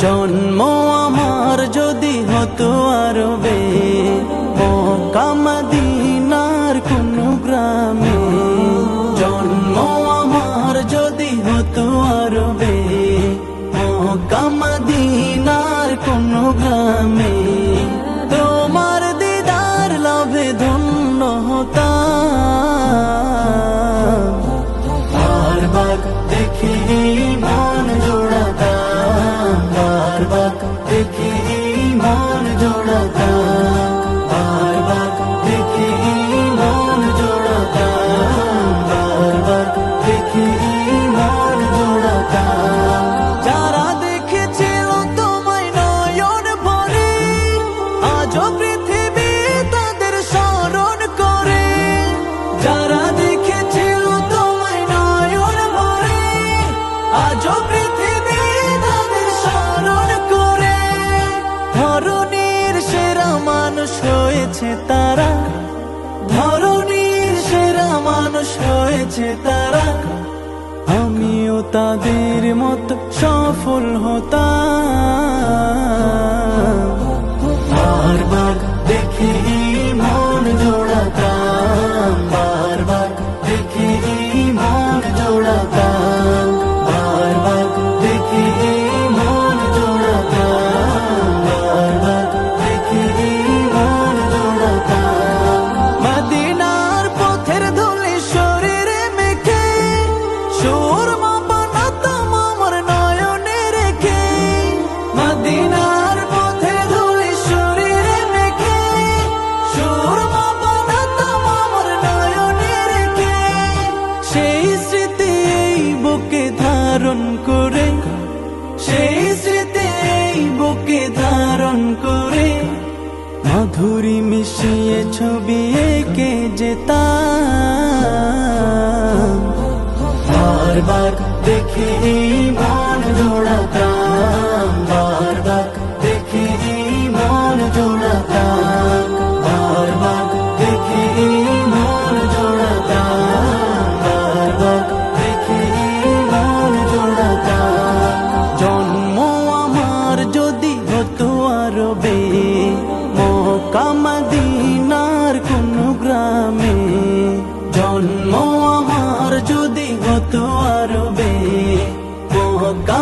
জন্ম আমার যদি হতো আরবে, মক্কা মদিনার কোন গ্রামে। জন্ম আমার যদি হতো আরবে, মক্কা মদিনার কোন গ্রামে। তোমার দিদার লাভে ধন্য হতাম, বারবার দেখি মন জোড়াতাম, বারবার দেখি মন জোড়াতাম, বারবার দেখি মন জোড়াতাম, বারবার দেখি মন জোড়াতাম। যারা দেখেছিল তোমায় নয়ন ভরে, আজও পৃথিবী তাদের স্মরণ করে। যারা দেখেছিল তোমায় নয়ন ভরে, আজও পৃথিবী তাদের স্মরণ করে। ধরণীর সেরা মানুষ হয়েছে তারা, ধরণীর সেরা মানুষ হয়েছে তারা। আমিও তাদের মতো সফল হতাম, বারবার দেখি মন জোড়াতাম, বারবার দেখি মন জোড়াতাম, বারবার দেখি মন জোড়াতাম, বারবার দেখি মন জোড়াতাম। মদিনার পথের ধুলি শরীরে মেখে, সুরমা বানাতাম আমার নয়নে রেখে। মদিনার পথের ধুলি শরীরে মেখে, সুরমা বানাতাম আমার নয়নে রেখে। সেই স্মৃতি এই বুকে ধারণ করে, সেই স্মৃতি এই বুকে ধারণ করে। মাধুরী মিশিয়ে ছবি এঁকে যেতাম, বারবার দেখি মন জোড়াতাম, বারবার দেখি মন জোড়াতাম, বারবার দেখি মন জোড়াতাম, বারবার দেখি মন জোড়াতাম। জন্ম আমার যদি হতো আরবে, মক্কা মদিনার কোন গ্রামে। জন্ম আমার যদি হতো আরবে, মক্কা